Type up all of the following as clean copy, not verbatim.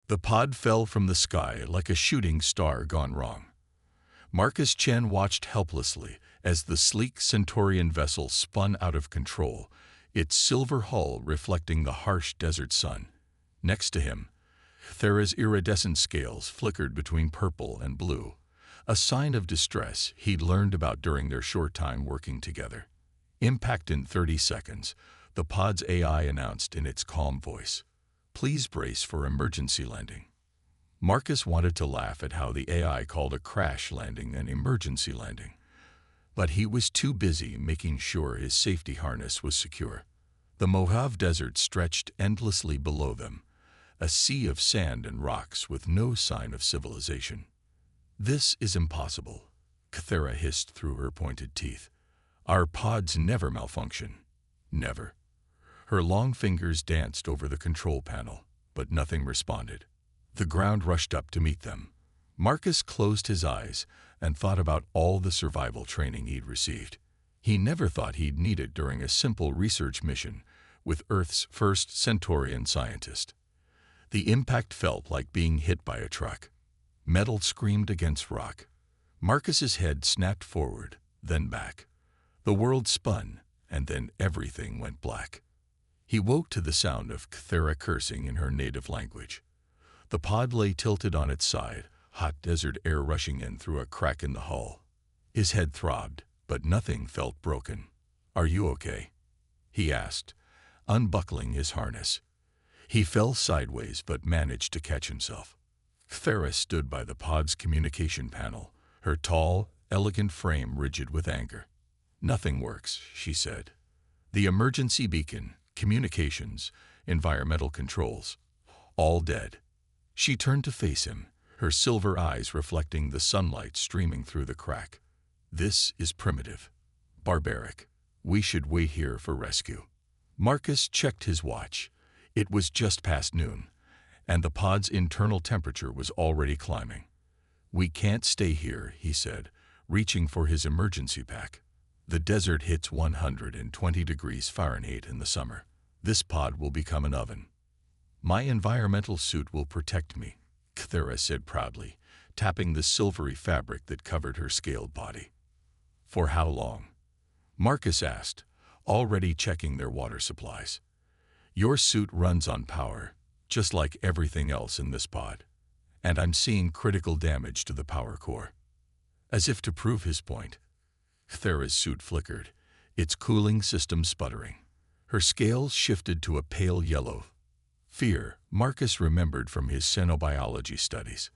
The pod fell from the sky like a shooting star gone wrong. Marcus Chen watched helplessly as the sleek Centaurian vessel spun out of control, its silver hull reflecting the harsh desert sun. Next to him, Thera's iridescent scales flickered between purple and blue, a sign of distress he'd learned about during their short time working together. Impact in 30 seconds, the pod's AI announced in its calm voice. Please brace for emergency landing. Marcus wanted to laugh at how the AI called a crash landing an emergency landing, but he was too busy making sure his safety harness was secure. The Mojave Desert stretched endlessly below them, a sea of sand and rocks with no sign of civilization. This is impossible, Thera hissed through her pointed teeth. Our pods never malfunction. Never. Her long fingers danced over the control panel, but nothing responded. The ground rushed up to meet them. Marcus closed his eyes and thought about all the survival training he'd received. He never thought he'd need it during a simple research mission with Earth's first Centaurian scientist. The impact felt like being hit by a truck. Metal screamed against rock. Marcus's head snapped forward, then back. The world spun, and then everything went black. He woke to the sound of Thera cursing in her native language. The pod lay tilted on its side, hot desert air rushing in through a crack in the hull. His head throbbed, but nothing felt broken. Are you okay? He asked, unbuckling his harness. He fell sideways but managed to catch himself. Thera stood by the pod's communication panel, her tall, elegant frame rigid with anger. Nothing works, she said. The emergency beacon, communications, environmental controls, all dead. She turned to face him, her silver eyes reflecting the sunlight streaming through the crack. This is primitive. Barbaric. We should wait here for rescue. Marcus checked his watch. It was just past noon, and the pod's internal temperature was already climbing. We can't stay here, he said, reaching for his emergency pack. The desert hits 120 degrees Fahrenheit in the summer. This pod will become an oven. My environmental suit will protect me, Thera said proudly, tapping the silvery fabric that covered her scaled body. For how long? Marcus asked, already checking their water supplies. Your suit runs on power, just like everything else in this pod. And I'm seeing critical damage to the power core. As if to prove his point, Thera's suit flickered, its cooling system sputtering. Her scales shifted to a pale yellow. Fear, Marcus remembered from his xenobiology studies.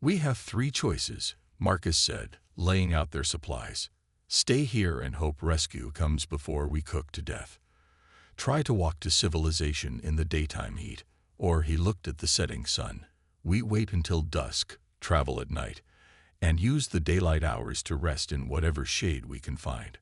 We have 3 choices, Marcus said, laying out their supplies. Stay here and hope rescue comes before we cook to death. Try to walk to civilization in the daytime heat, or he looked at the setting sun. We wait until dusk, travel at night, and use the daylight hours to rest in whatever shade we can find.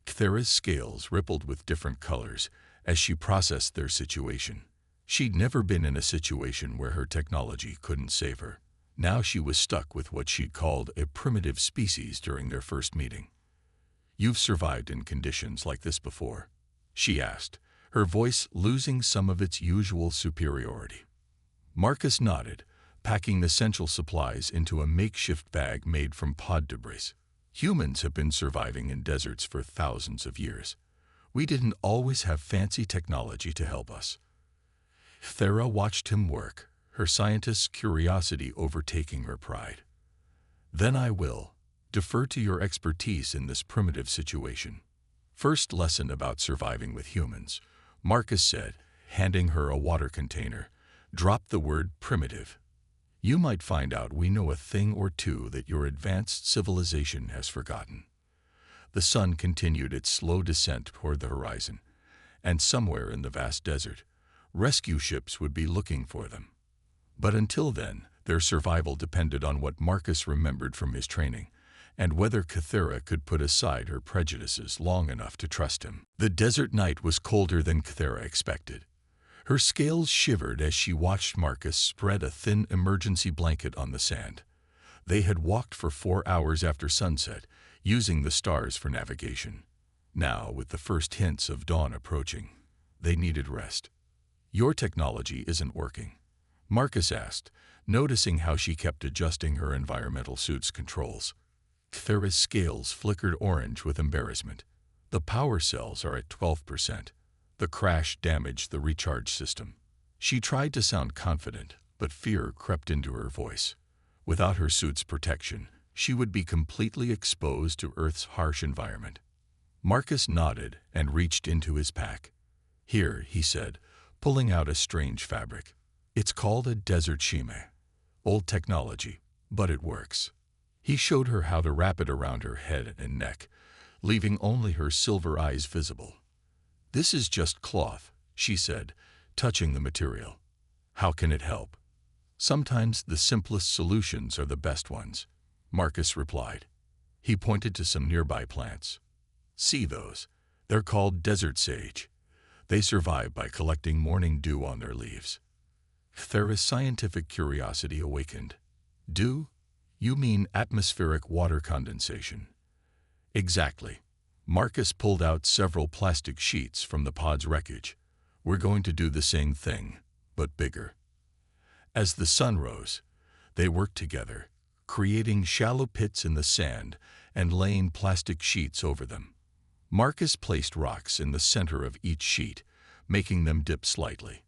Thera's scales rippled with different colors as she processed their situation. She'd never been in a situation where her technology couldn't save her. Now she was stuck with what she'd called a primitive species during their first meeting. You've survived in conditions like this before? She asked, her voice losing some of its usual superiority. Marcus nodded, packing the essential supplies into a makeshift bag made from pod debris. Humans have been surviving in deserts for thousands of years. We didn't always have fancy technology to help us. Thera watched him work, her scientist's curiosity overtaking her pride. Then I will defer to your expertise in this primitive situation. First lesson about surviving with humans, Marcus said, handing her a water container. Drop the word primitive. You might find out we know a thing or two that your advanced civilization has forgotten. The sun continued its slow descent toward the horizon, and somewhere in the vast desert, rescue ships would be looking for them. But until then, their survival depended on what Marcus remembered from his training, and whether Thera could put aside her prejudices long enough to trust him. The desert night was colder than Thera expected. Her scales shivered as she watched Marcus spread a thin emergency blanket on the sand. They had walked for 4 hours after sunset, using the stars for navigation. Now, with the first hints of dawn approaching, they needed rest. Your technology isn't working, Marcus asked, noticing how she kept adjusting her environmental suit's controls. Thera's scales flickered orange with embarrassment. The power cells are at 12%. The crash damaged the recharge system. She tried to sound confident, but fear crept into her voice. Without her suit's protection, she would be completely exposed to Earth's harsh environment. Marcus nodded and reached into his pack. "Here," he said, pulling out a strange fabric. "It's called a desert shime. Old technology, but it works." He showed her how to wrap it around her head and neck, leaving only her silver eyes visible. "This is just cloth," she said, touching the material. "How can it help?" "Sometimes the simplest solutions are the best ones," Marcus replied. He pointed to some nearby plants. "See those? They're called desert sage. They survive by collecting morning dew on their leaves." Thera's scientific curiosity awakened. "Dew? You mean atmospheric water condensation?" "Exactly." Marcus pulled out several plastic sheets from the pod's wreckage. "We're going to do the same thing, but bigger." As the sun rose, they worked together, creating shallow pits in the sand and laying plastic sheets over them. Marcus placed rocks in the center of each sheet, making them dip slightly.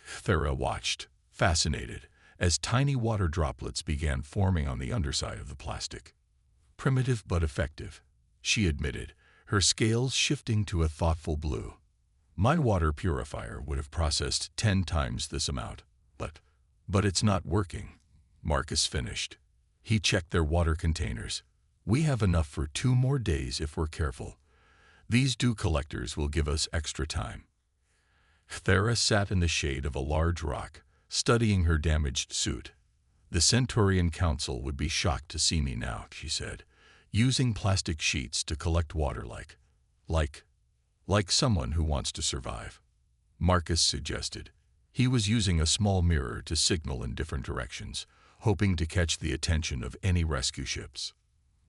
Thera watched, fascinated, as tiny water droplets began forming on the underside of the plastic. "Primitive but effective," she admitted, her scales shifting to a thoughtful blue. "My water purifier would have processed 10 times this amount, but it's not working," Marcus finished. He checked their water containers. "We have enough for 2 more days if we're careful. These dew collectors will give us extra time." Thera sat in the shade of a large rock, studying her damaged suit. "The Centaurian Council would be shocked to see me now," she said, "using plastic sheets to collect water like someone who wants to survive." Marcus suggested. He was using a small mirror to signal in different directions, hoping to catch the attention of any rescue ships.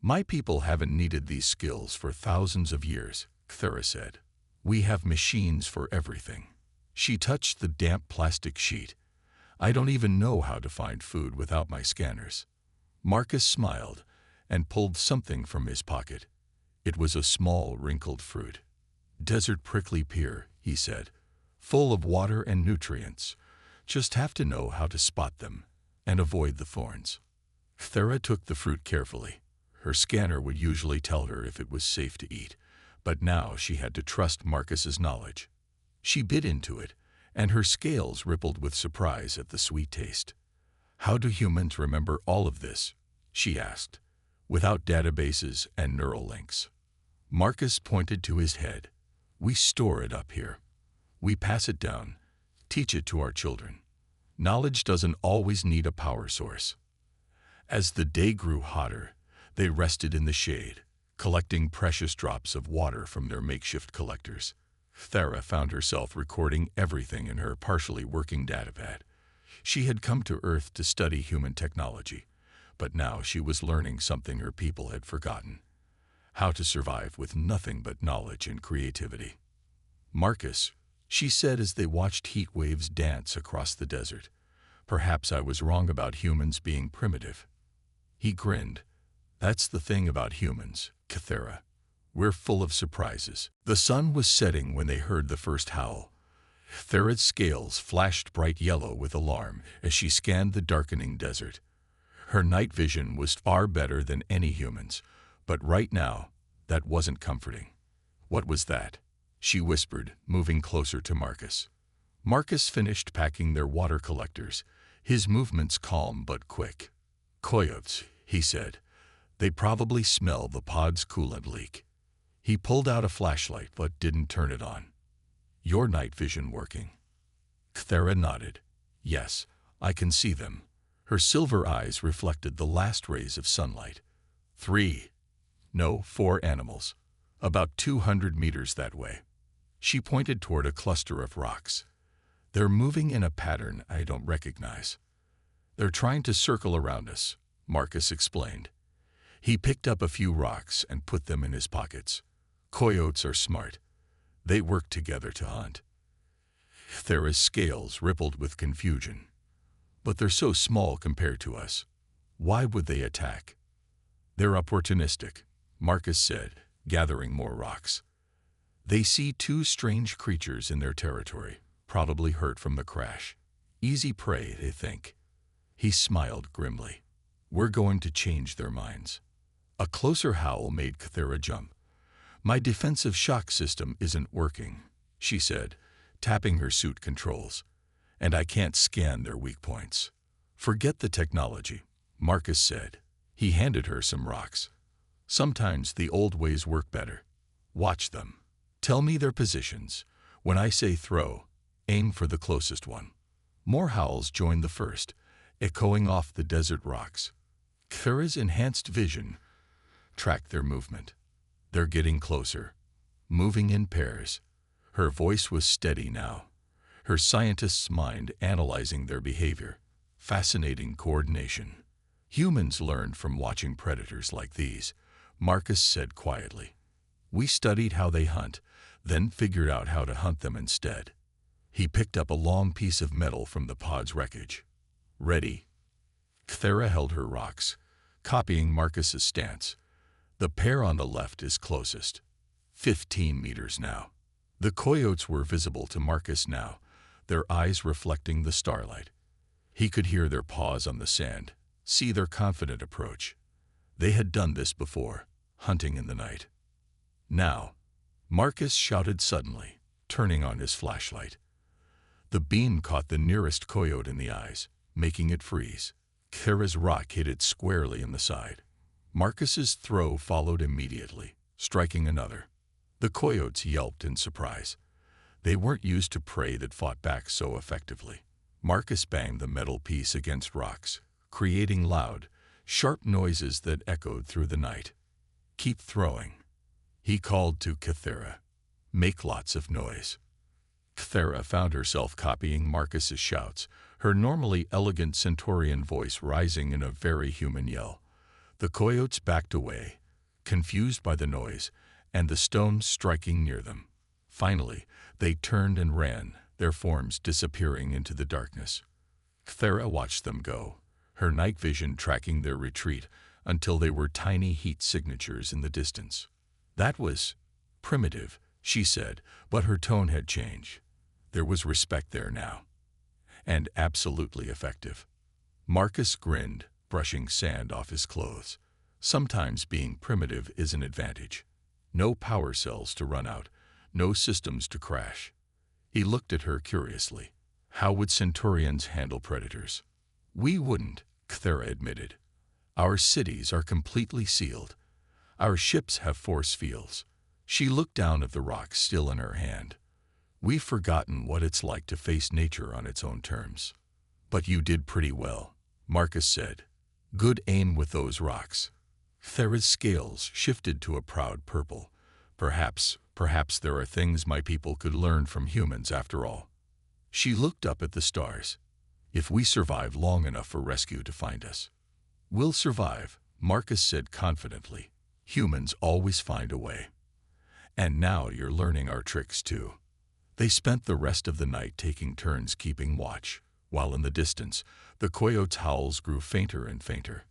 "My people haven't needed these skills for thousands of years," Thera said. "We have machines for everything." She touched the damp plastic sheet. "I don't even know how to find food without my scanners." Marcus smiled and pulled something from his pocket. It was a small, wrinkled fruit. "Desert prickly pear," he said, "full of water and nutrients. Just have to know how to spot them and avoid the thorns." Thera took the fruit carefully. Her scanner would usually tell her if it was safe to eat, but now she had to trust Marcus's knowledge. She bit into it, and her scales rippled with surprise at the sweet taste. "How do humans remember all of this?" she asked, "without databases and neural links?" Marcus pointed to his head. "We store it up here. We pass it down, teach it to our children. Knowledge doesn't always need a power source." As the day grew hotter, they rested in the shade, collecting precious drops of water from their makeshift collectors. Thera found herself recording everything in her partially working datapad. She had come to Earth to study human technology, but now she was learning something her people had forgotten: how to survive with nothing but knowledge and creativity. "Marcus," she said as they watched heat waves dance across the desert, "perhaps I was wrong about humans being primitive." He grinned. "That's the thing about humans, Thera. We're full of surprises." The sun was setting when they heard the first howl. Thera's scales flashed bright yellow with alarm as she scanned the darkening desert. Her night vision was far better than any human's, but right now, that wasn't comforting. "What was that?" she whispered, moving closer to Marcus. Marcus finished packing their water collectors, his movements calm but quick. "Coyotes," he said. "They probably smell the pod's coolant leak." He pulled out a flashlight but didn't turn it on. "Your night vision working?" Thera nodded. "Yes, I can see them." Her silver eyes reflected the last rays of sunlight. 4 animals, about 200 meters that way." She pointed toward a cluster of rocks. "They're moving in a pattern I don't recognize." "They're trying to circle around us," Marcus explained. He picked up a few rocks and put them in his pockets. "Coyotes are smart. They work together to hunt." Thera's scales rippled with confusion. But they're so small compared to us. Why would they attack? They're opportunistic, Marcus said, gathering more rocks. They see two strange creatures in their territory, probably hurt from the crash. Easy prey, they think. He smiled grimly. We're going to change their minds. A closer howl made Kythera jump. My defensive shock system isn't working, she said, tapping her suit controls. And I can't scan their weak points. Forget the technology, Marcus said. He handed her some rocks. Sometimes the old ways work better. Watch them. Tell me their positions. When I say throw, aim for the closest one. More howls joined the first, echoing off the desert rocks. Kythera's enhanced vision tracked their movement. They're getting closer, moving in pairs. Her voice was steady now, her scientist's mind analyzing their behavior. Fascinating coordination. Humans learned from watching predators like these, Marcus said quietly. We studied how they hunt, then figured out how to hunt them instead. He picked up a long piece of metal from the pod's wreckage. Ready? Kythera held her rocks, copying Marcus's stance. The pair on the left is closest. 15 meters now. The coyotes were visible to Marcus now, their eyes reflecting the starlight. He could hear their paws on the sand, see their confident approach. They had done this before, hunting in the night. Now, Marcus shouted suddenly, turning on his flashlight. The beam caught the nearest coyote in the eyes, making it freeze. Kythera's rock hit it squarely in the side. Marcus's throw followed immediately, striking another. The coyotes yelped in surprise. They weren't used to prey that fought back so effectively. Marcus banged the metal piece against rocks, creating loud, sharp noises that echoed through the night. Keep throwing. He called to Kythera. Make lots of noise. Kythera found herself copying Marcus's shouts, her normally elegant Centaurian voice rising in a very human yell. The coyotes backed away, confused by the noise and the stones striking near them. Finally, they turned and ran, their forms disappearing into the darkness. Kythera watched them go, her night vision tracking their retreat until they were tiny heat signatures in the distance. That was primitive, she said, but her tone had changed. There was respect there now. And absolutely effective. Marcus grinned, brushing sand off his clothes. Sometimes being primitive is an advantage. No power cells to run out, no systems to crash. He looked at her curiously. How would Centaurians handle predators? We wouldn't, Kythera admitted. Our cities are completely sealed. Our ships have force fields. She looked down at the rock still in her hand. We've forgotten what it's like to face nature on its own terms. But you did pretty well, Marcus said. Good aim with those rocks. Kythera's scales shifted to a proud purple. Perhaps there are things my people could learn from humans after all. She looked up at the stars. If we survive long enough for rescue to find us. We'll survive, Marcus said confidently. Humans always find a way. And now you're learning our tricks too. They spent the rest of the night taking turns keeping watch, while in the distance, the coyotes' howls grew fainter and fainter.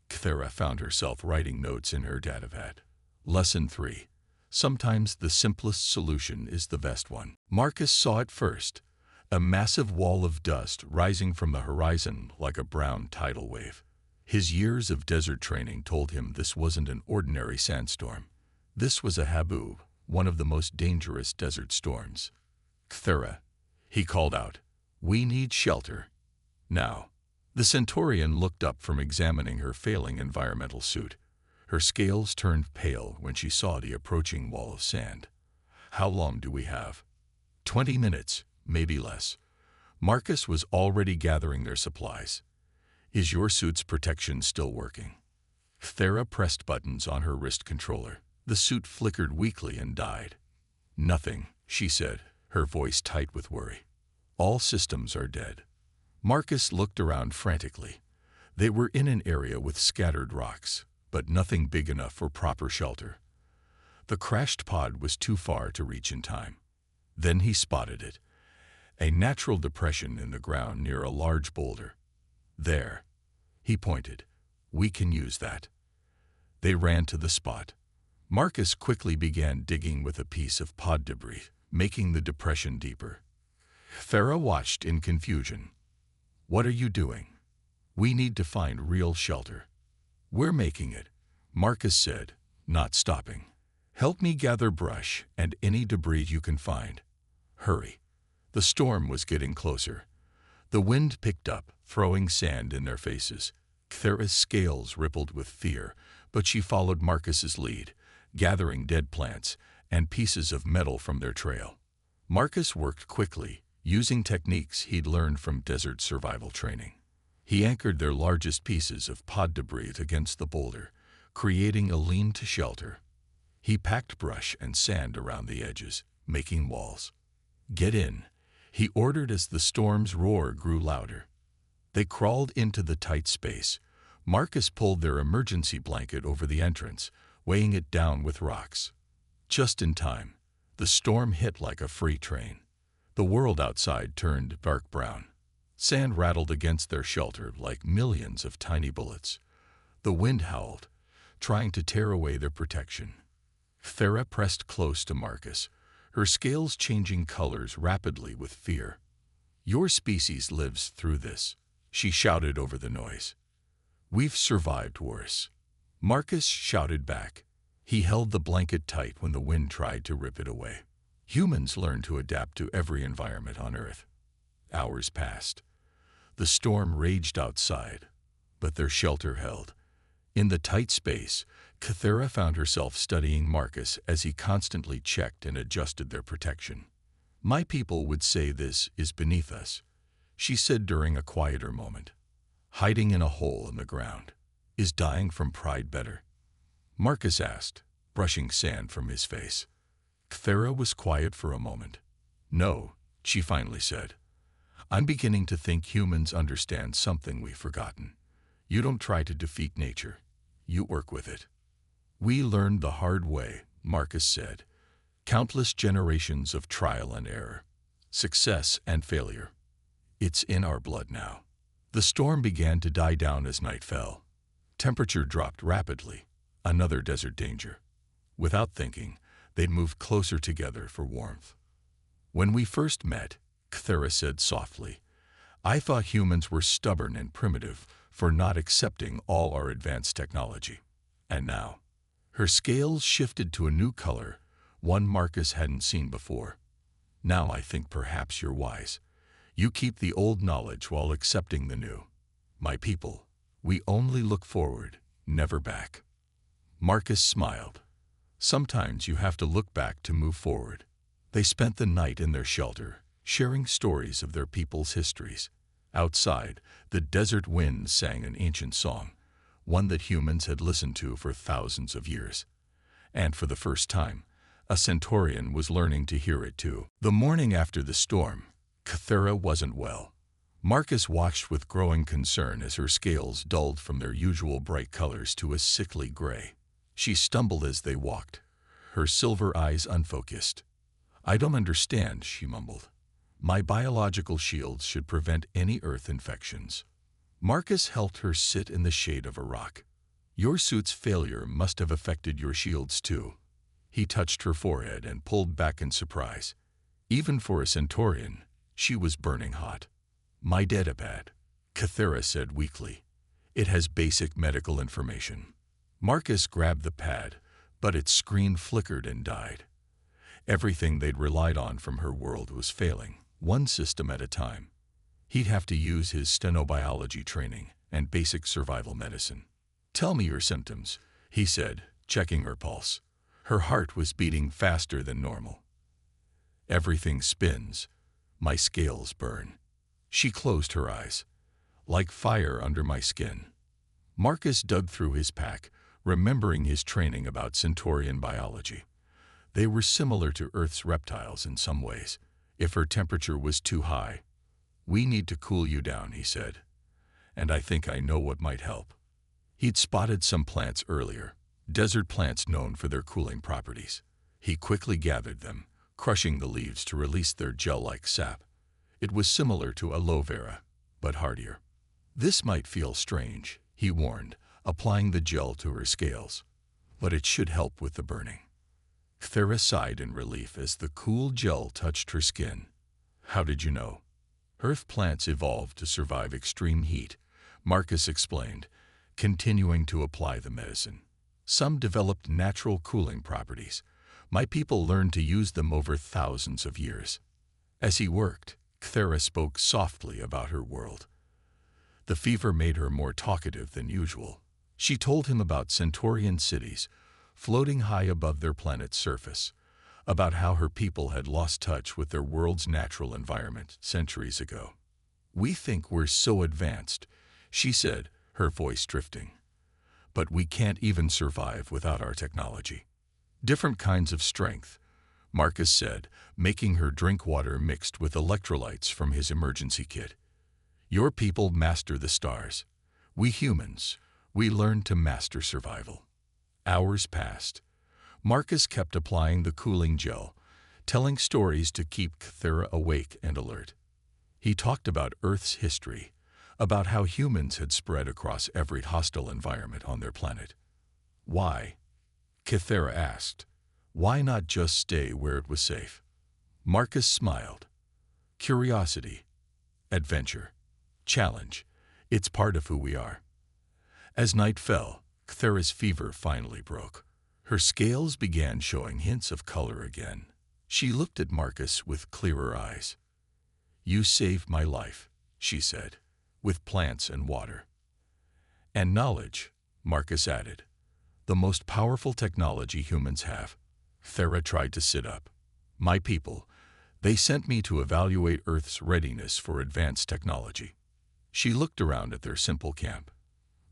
Kythera found herself writing notes in her datapad. Lesson 3. Sometimes the simplest solution is the best one. Marcus saw it first, a massive wall of dust rising from the horizon like a brown tidal wave. His years of desert training told him this wasn't an ordinary sandstorm. This was a haboob, one of the most dangerous desert storms. Kythera, he called out, we need shelter. Now. The Centaurian looked up from examining her failing environmental suit. Her scales turned pale when she saw the approaching wall of sand. How long do we have? 20 minutes, maybe less. Marcus was already gathering their supplies. Is your suit's protection still working? Kythera pressed buttons on her wrist controller. The suit flickered weakly and died. Nothing, she said, her voice tight with worry. All systems are dead. Marcus looked around frantically. They were in an area with scattered rocks, but nothing big enough for proper shelter. The crashed pod was too far to reach in time. Then he spotted it, a natural depression in the ground near a large boulder. There. He pointed. We can use that. They ran to the spot. Marcus quickly began digging with a piece of pod debris, making the depression deeper. Farah watched in confusion. What are you doing? We need to find real shelter. We're making it, Marcus said, not stopping. Help me gather brush and any debris you can find. Hurry. The storm was getting closer. The wind picked up, throwing sand in their faces. Farah's scales rippled with fear, but she followed Marcus's lead, gathering dead plants and pieces of metal from their trail. Marcus worked quickly, using techniques he'd learned from desert survival training. He anchored their largest pieces of pod debris against the boulder, creating a lean-to shelter. He packed brush and sand around the edges, making walls. Get in, he ordered as the storm's roar grew louder. They crawled into the tight space. Marcus pulled their emergency blanket over the entrance, weighing it down with rocks. Just in time, the storm hit like a freight train. The world outside turned dark brown. Sand rattled against their shelter like millions of tiny bullets. The wind howled, trying to tear away their protection. Farah pressed close to Marcus, her scales changing colors rapidly with fear. Your species lives through this, she shouted over the noise. We've survived worse. Marcus shouted back. He held the blanket tight when the wind tried to rip it away. Humans learn to adapt to every environment on Earth. Hours passed. The storm raged outside, but their shelter held. In the tight space, Farah found herself studying Marcus as he constantly checked and adjusted their protection. My people would say this is beneath us, she said during a quieter moment. Hiding in a hole in the ground. Is dying from pride better? Marcus asked, brushing sand from his face. Farah was quiet for a moment. No, she finally said. I'm beginning to think humans understand something we've forgotten. You don't try to defeat nature. You work with it. We learned the hard way, Marcus said. Countless generations of trial and error. Success and failure. It's in our blood now. The storm began to die down as night fell. Temperature dropped rapidly. Another desert danger. Without thinking, they'd moved closer together for warmth. When we first met, Farah said softly, I thought humans were stubborn and primitive for not accepting all our advanced technology. And now, her scales shifted to a new color, one Marcus hadn't seen before. Now I think perhaps you're wise. You keep the old knowledge while accepting the new. My people, we only look forward, never back. Marcus smiled. Sometimes you have to look back to move forward. They spent the night in their shelter, sharing stories of their people's histories. Outside, the desert wind sang an ancient song, one that humans had listened to for thousands of years. And for the first time, a Centaurian was learning to hear it too. The morning after the storm, Farah wasn't well. Marcus watched with growing concern as her scales dulled from their usual bright colors to a sickly gray. She stumbled as they walked, her silver eyes unfocused. I don't understand, she mumbled. My biological shields should prevent any Earth infections. Marcus helped her sit in the shade of a rock. Your suit's failure must have affected your shields too. He touched her forehead and pulled back in surprise. Even for a Centaurian, she was burning hot. My datapad, Farah said weakly. It has basic medical information. Marcus grabbed the pad, but its screen flickered and died. Everything they'd relied on from her world was failing, one system at a time. He'd have to use his stenobiology training and basic survival medicine. Tell me your symptoms, he said, checking her pulse. Her heart was beating faster than normal. Everything spins. My scales burn. She closed her eyes. Like fire under my skin. Marcus dug through his pack, remembering his training about Centaurian biology. They were similar to Earth's reptiles in some ways. If her temperature was too high, we need to cool you down, he said. And I think I know what might help. He'd spotted some plants earlier, desert plants known for their cooling properties. He quickly gathered them, crushing the leaves to release their gel-like sap. It was similar to aloe vera, but hardier. This might feel strange, he warned, applying the gel to her scales, but it should help with the burning. Cthera sighed in relief as the cool gel touched her skin. How did you know? Earth plants evolved to survive extreme heat, Marcus explained, continuing to apply the medicine. Some developed natural cooling properties. My people learned to use them over thousands of years. As he worked, Cthera spoke softly about her world. The fever made her more talkative than usual. She told him about Centaurian cities, floating high above their planet's surface, about how her people had lost touch with their world's natural environment centuries ago. We think we're so advanced, she said, her voice drifting. But we can't even survive without our technology. Different kinds of strength, Marcus said, making her drink water mixed with electrolytes from his emergency kit. Your people master the stars. We humans, we learned to master survival. Hours passed. Marcus kept applying the cooling gel, telling stories to keep Cthera awake and alert. He talked about Earth's history, about how humans had spread across every hostile environment on their planet. Why? Cthera asked. Why not just stay where it was safe? Marcus smiled. Curiosity, adventure, challenge, it's part of who we are. As night fell, Cthera's fever finally broke. Her scales began showing hints of color again. She looked at Marcus with clearer eyes. You saved my life, she said, with plants and water. And knowledge, Marcus added. The most powerful technology humans have. Cthera tried to sit up. My people, they sent me to evaluate Earth's readiness for advanced technology. She looked around at their simple camp.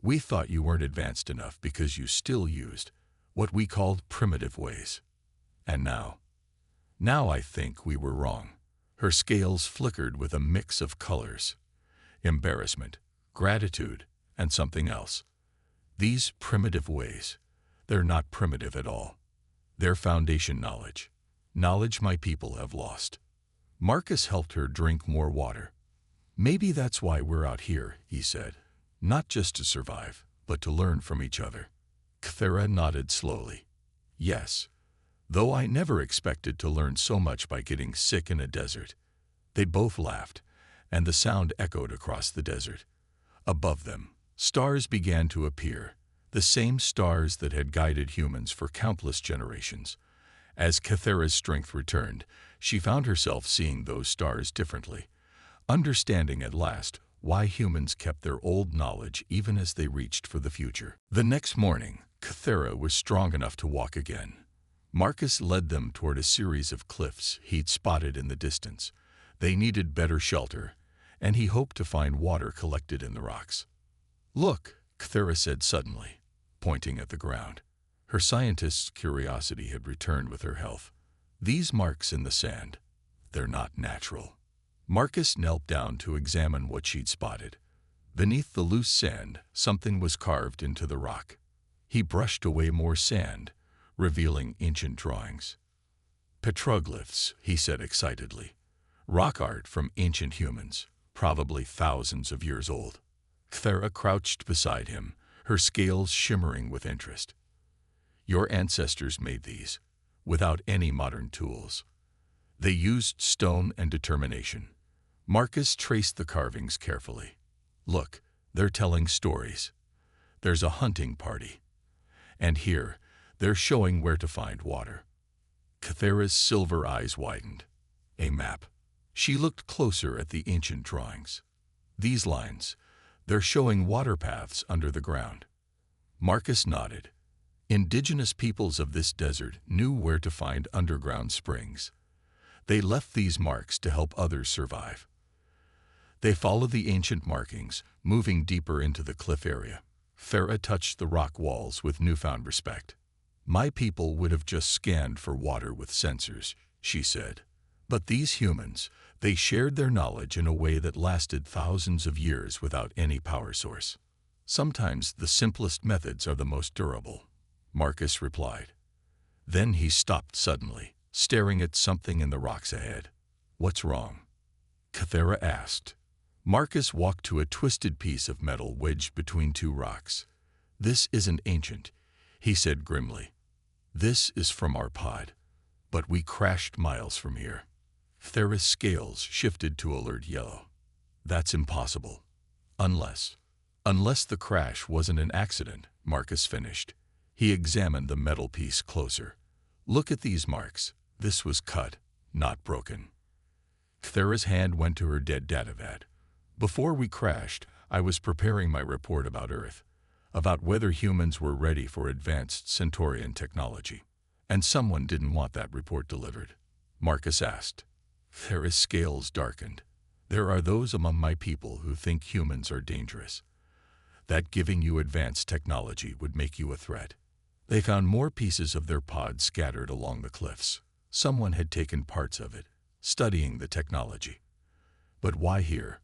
We thought you weren't advanced enough because you still used what we called primitive ways. And now I think we were wrong. Her scales flickered with a mix of colors. Embarrassment, gratitude, and something else. These primitive ways, they're not primitive at all. They're foundation knowledge. Knowledge my people have lost. Marcus helped her drink more water. Maybe that's why we're out here, he said. Not just to survive, but to learn from each other. Cthera nodded slowly. Yes, though I never expected to learn so much by getting sick in a desert. They both laughed, and the sound echoed across the desert. Above them, stars began to appear, the same stars that had guided humans for countless generations. As Cthera's strength returned, she found herself seeing those stars differently, understanding at last why humans kept their old knowledge even as they reached for the future. The next morning, Cthera was strong enough to walk again. Marcus led them toward a series of cliffs he'd spotted in the distance. They needed better shelter, and he hoped to find water collected in the rocks. Look, Cthera said suddenly, pointing at the ground. Her scientist's curiosity had returned with her health. These marks in the sand, they're not natural. Marcus knelt down to examine what she'd spotted. Beneath the loose sand, something was carved into the rock. He brushed away more sand, revealing ancient drawings. Petroglyphs, he said excitedly. Rock art from ancient humans, probably thousands of years old. Cthera crouched beside him, her scales shimmering with interest. Your ancestors made these, without any modern tools. They used stone and determination. Marcus traced the carvings carefully. Look, they're telling stories. There's a hunting party. And here, they're showing where to find water. Cthera's silver eyes widened. A map. She looked closer at the ancient drawings. These lines, they're showing water paths under the ground. Marcus nodded. Indigenous peoples of this desert knew where to find underground springs. They left these marks to help others survive. They followed the ancient markings, moving deeper into the cliff area. Cthera touched the rock walls with newfound respect. My people would have just scanned for water with sensors, she said. But these humans, they shared their knowledge in a way that lasted thousands of years without any power source. Sometimes the simplest methods are the most durable, Marcus replied. Then he stopped suddenly, staring at something in the rocks ahead. What's wrong? Cthera asked. Marcus walked to a twisted piece of metal wedged between two rocks. "This isn't ancient," he said grimly. "This is from our pod, but we crashed miles from here." Theris' scales shifted to alert yellow. "That's impossible. Unless the crash wasn't an accident," Marcus finished. He examined the metal piece closer. "Look at these marks. This was cut, not broken." Theris' hand went to her dead datavat. "Before we crashed, I was preparing my report about Earth, about whether humans were ready for advanced Centaurian technology. And someone didn't want that report delivered," Marcus asked. Theris' scales darkened. "There are those among my people who think humans are dangerous, that giving you advanced technology would make you a threat." They found more pieces of their pod scattered along the cliffs. Someone had taken parts of it, studying the technology. But why here?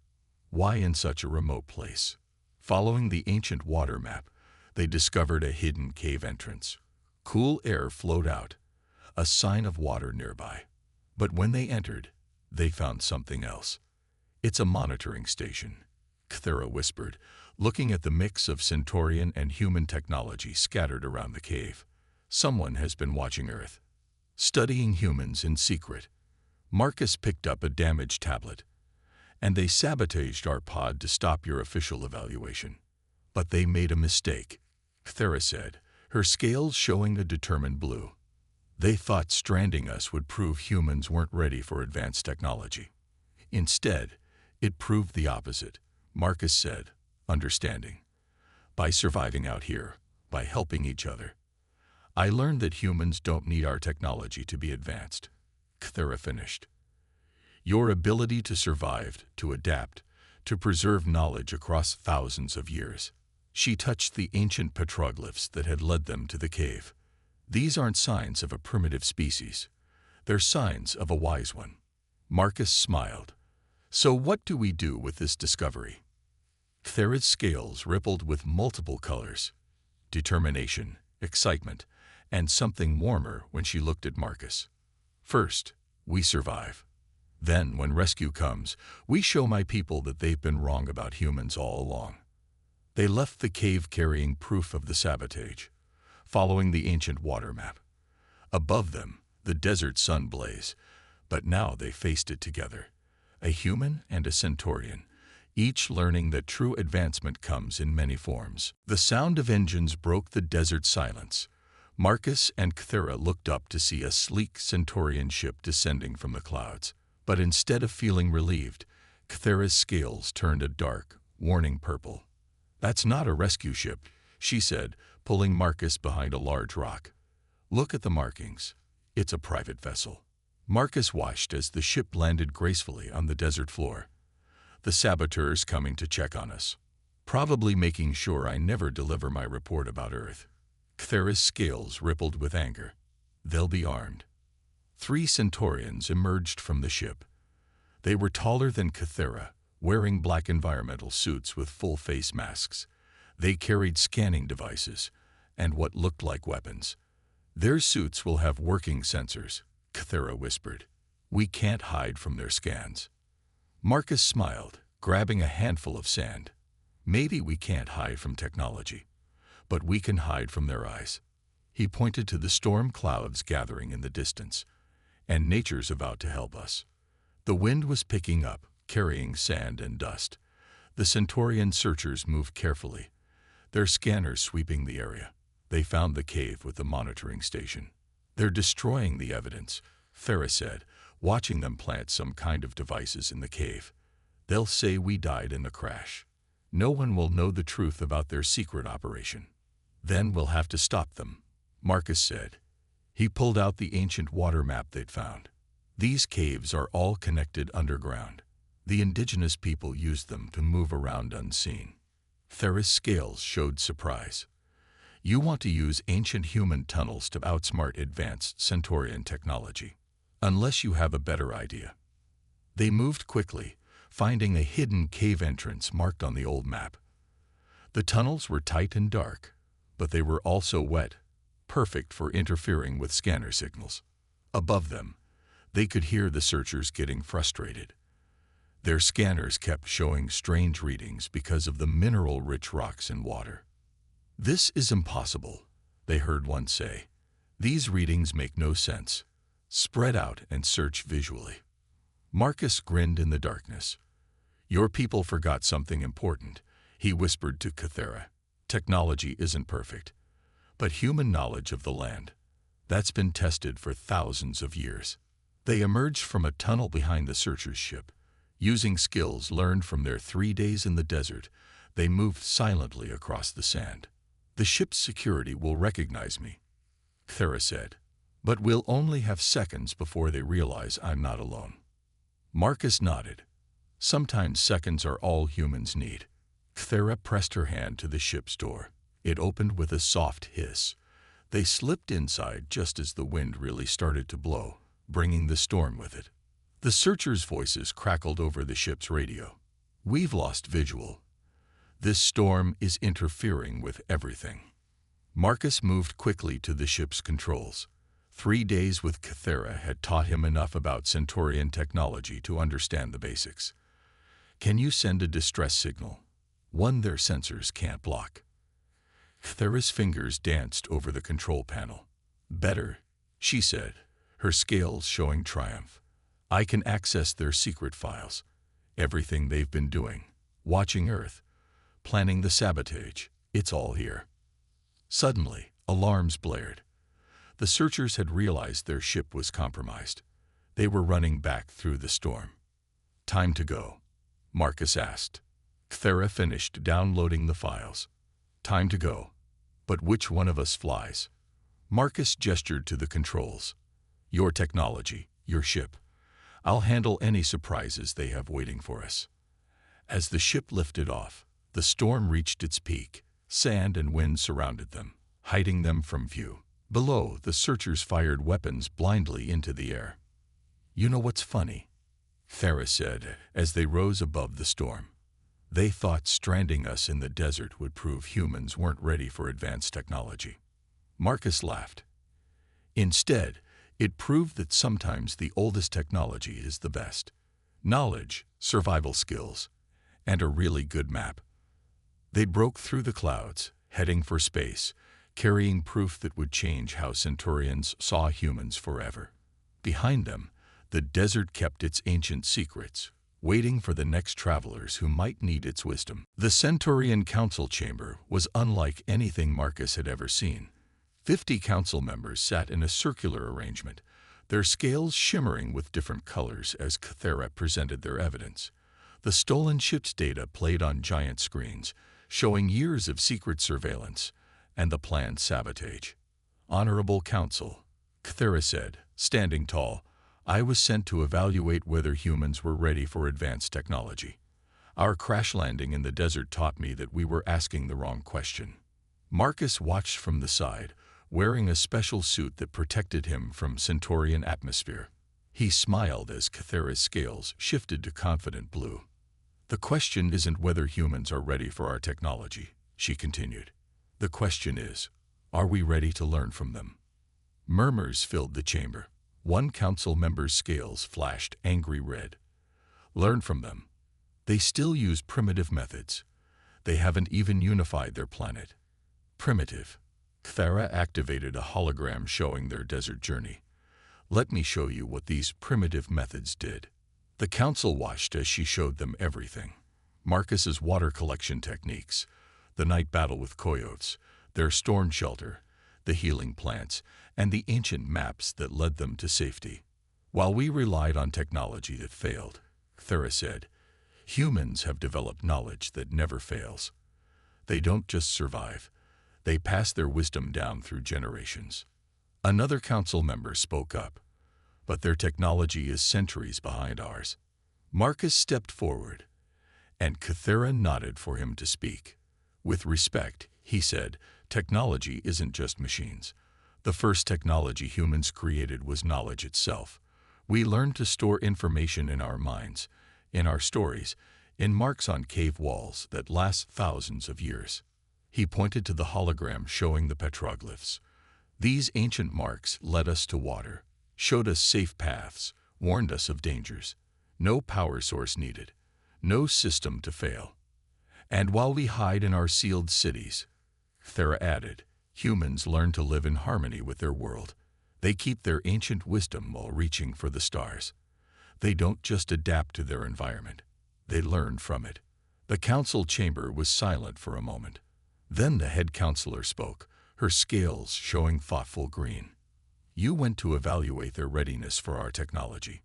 Why in such a remote place? Following the ancient water map, they discovered a hidden cave entrance. Cool air flowed out, a sign of water nearby. But when they entered, they found something else. "It's a monitoring station," Cthera whispered, looking at the mix of Centaurian and human technology scattered around the cave. "Someone has been watching Earth, studying humans in secret." Marcus picked up a damaged tablet. "And they sabotaged our pod to stop your official evaluation." "But they made a mistake," Cthera said, her scales showing a determined blue. "They thought stranding us would prove humans weren't ready for advanced technology. Instead, it proved the opposite," Marcus said, understanding. "By surviving out here, by helping each other, I learned that humans don't need our technology to be advanced," Cthera finished. "Your ability to survive, to adapt, to preserve knowledge across thousands of years." She touched the ancient petroglyphs that had led them to the cave. "These aren't signs of a primitive species. They're signs of a wise one." Marcus smiled. "So what do we do with this discovery?" Cthera's scales rippled with multiple colors: determination, excitement, and something warmer when she looked at Marcus. "First, we survive. Then, when rescue comes, we show my people that they've been wrong about humans all along." They left the cave carrying proof of the sabotage, following the ancient water map. Above them, the desert sun blazed, but now they faced it together, a human and a Centaurian, each learning that true advancement comes in many forms. The sound of engines broke the desert silence. Marcus and Cthera looked up to see a sleek Centaurian ship descending from the clouds. But instead of feeling relieved, Cthera's scales turned a dark, warning purple. "That's not a rescue ship," she said, pulling Marcus behind a large rock. "Look at the markings. It's a private vessel." Marcus watched as the ship landed gracefully on the desert floor. "The saboteurs coming to check on us. Probably making sure I never deliver my report about Earth." Cthera's scales rippled with anger. "They'll be armed." 3 Centaurians emerged from the ship. They were taller than Cthera, wearing black environmental suits with full face masks. They carried scanning devices and what looked like weapons. "Their suits will have working sensors," Cthera whispered. "We can't hide from their scans." Marcus smiled, grabbing a handful of sand. "Maybe we can't hide from technology, but we can hide from their eyes." He pointed to the storm clouds gathering in the distance. "And nature's about to help us." The wind was picking up, carrying sand and dust. The Centaurian searchers moved carefully, their scanners sweeping the area. They found the cave with the monitoring station. "They're destroying the evidence," Farah said, watching them plant some kind of devices in the cave. "They'll say we died in the crash. No one will know the truth about their secret operation. Then we'll have to stop them," Marcus said. He pulled out the ancient water map they'd found. "These caves are all connected underground. The indigenous people used them to move around unseen." Theris' scales showed surprise. "You want to use ancient human tunnels to outsmart advanced Centaurian technology. Unless you have a better idea." They moved quickly, finding a hidden cave entrance marked on the old map. The tunnels were tight and dark, but they were also wet, perfect for interfering with scanner signals. Above them, they could hear the searchers getting frustrated. Their scanners kept showing strange readings because of the mineral-rich rocks and water. "This is impossible," they heard one say. "These readings make no sense. Spread out and search visually." Marcus grinned in the darkness. "Your people forgot something important," he whispered to Cthera. "Technology isn't perfect, but human knowledge of the land, that's been tested for thousands of years." They emerged from a tunnel behind the searchers' ship. Using skills learned from their 3 days in the desert, they moved silently across the sand. "The ship's security will recognize me," Cthera said, "but we'll only have seconds before they realize I'm not alone." Marcus nodded. Sometimes seconds are all humans need. Cthera pressed her hand to the ship's door. It opened with a soft hiss. They slipped inside just as the wind really started to blow, bringing the storm with it. The searchers' voices crackled over the ship's radio. "We've lost visual. This storm is interfering with everything." Marcus moved quickly to the ship's controls. 3 days with Cthera had taught him enough about Centaurian technology to understand the basics. "Can you send a distress signal? One their sensors can't block." Cthera's fingers danced over the control panel. "Better," she said, her scales showing triumph. "I can access their secret files. Everything they've been doing. Watching Earth. Planning the sabotage. It's all here." Suddenly, alarms blared. The searchers had realized their ship was compromised. They were running back through the storm. "Time to go," Marcus asked. Cthera finished downloading the files. "Time to go. But which one of us flies?" Marcus gestured to the controls. "Your technology, your ship. I'll handle any surprises they have waiting for us." As the ship lifted off, the storm reached its peak. Sand and wind surrounded them, hiding them from view. Below, the searchers fired weapons blindly into the air. "You know what's funny?" Cthera said as they rose above the storm. "They thought stranding us in the desert would prove humans weren't ready for advanced technology." Marcus laughed. "Instead, it proved that sometimes the oldest technology is the best. Knowledge, survival skills, and a really good map." They broke through the clouds, heading for space, carrying proof that would change how Centaurians saw humans forever. Behind them, the desert kept its ancient secrets, waiting for the next travelers who might need its wisdom. The Centaurian council chamber was unlike anything Marcus had ever seen. 50 council members sat in a circular arrangement, their scales shimmering with different colors as Cthera presented their evidence. The stolen ship's data played on giant screens, showing years of secret surveillance and the planned sabotage. "Honorable Council," Cthera said, standing tall, "I was sent to evaluate whether humans were ready for advanced technology. Our crash landing in the desert taught me that we were asking the wrong question." Marcus watched from the side, wearing a special suit that protected him from Centaurian atmosphere. He smiled as Cthera's scales shifted to confident blue. "The question isn't whether humans are ready for our technology," she continued. "The question is, are we ready to learn from them?" Murmurs filled the chamber. One council member's scales flashed angry red. "Learn from them. They still use primitive methods. They haven't even unified their planet." "Primitive." Cthera activated a hologram showing their desert journey. "Let me show you what these primitive methods did." The council watched as she showed them everything. Marcus's water collection techniques, the night battle with coyotes, their storm shelter, the healing plants, and the ancient maps that led them to safety. "While we relied on technology that failed," Cthera said, "humans have developed knowledge that never fails. They don't just survive. They pass their wisdom down through generations." Another council member spoke up. "But their technology is centuries behind ours." Marcus stepped forward, and Cthera nodded for him to speak. With respect, he said, "Technology isn't just machines. The first technology humans created was knowledge itself. We learned to store information in our minds, in our stories, in marks on cave walls that last thousands of years." He pointed to the hologram showing the petroglyphs. "These ancient marks led us to water, showed us safe paths, warned us of dangers. No power source needed. No system to fail. And while we hide in our sealed cities, Thera added, humans learn to live in harmony with their world. They keep their ancient wisdom while reaching for the stars. They don't just adapt to their environment. They learn from it. The council chamber was silent for a moment. Then the head counselor spoke, her scales showing thoughtful green. You went to evaluate their readiness for our technology.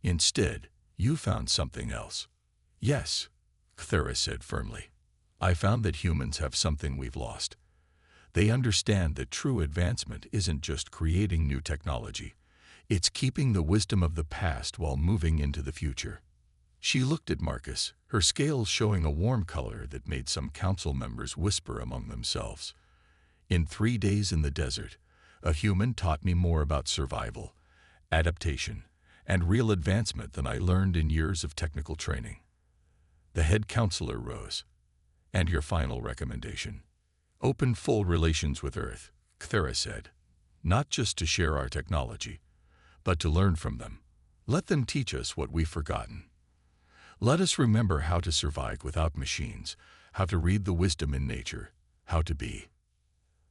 Instead, you found something else. Yes, Thera said firmly. I found that humans have something we've lost. They understand that true advancement isn't just creating new technology. It's keeping the wisdom of the past while moving into the future. She looked at Marcus, her scales showing a warm color that made some council members whisper among themselves. In 3 days in the desert, a human taught me more about survival, adaptation, and real advancement than I learned in years of technical training. The head counselor rose. And your final recommendation? Open full relations with Earth, Thera said. Not just to share our technology, but to learn from them. Let them teach us what we've forgotten. Let us remember how to survive without machines, how to read the wisdom in nature, how to be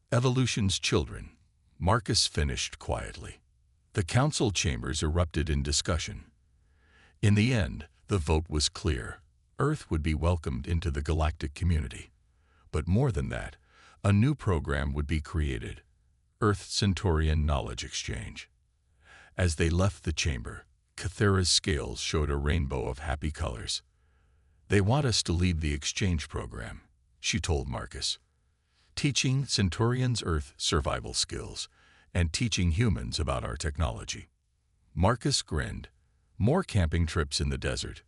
evolution's children. Marcus finished quietly. The council chambers erupted in discussion. In the end, the vote was clear. Earth would be welcomed into the galactic community. But more than that, a new program would be created, Earth-Centaurian Knowledge Exchange. As they left the chamber, Thera's scales showed a rainbow of happy colors. They want us to lead the exchange program, she told Marcus, teaching Centaurians Earth survival skills and teaching humans about our technology. Marcus grinned. More camping trips in the desert.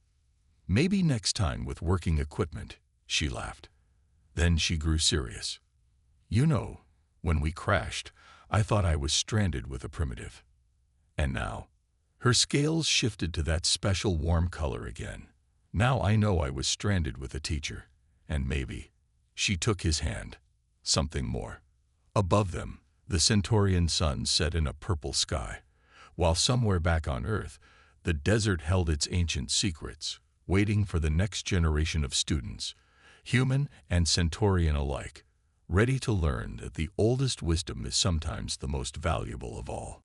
Maybe next time with working equipment, she laughed. Then she grew serious. You know, when we crashed, I thought I was stranded with a primitive. And now, her scales shifted to that special warm color again. Now I know I was stranded with a teacher. And maybe, she took his hand, something more. Above them, the Centaurian sun set in a purple sky, while somewhere back on Earth, the desert held its ancient secrets, waiting for the next generation of students, human and Centaurian alike, ready to learn that the oldest wisdom is sometimes the most valuable of all.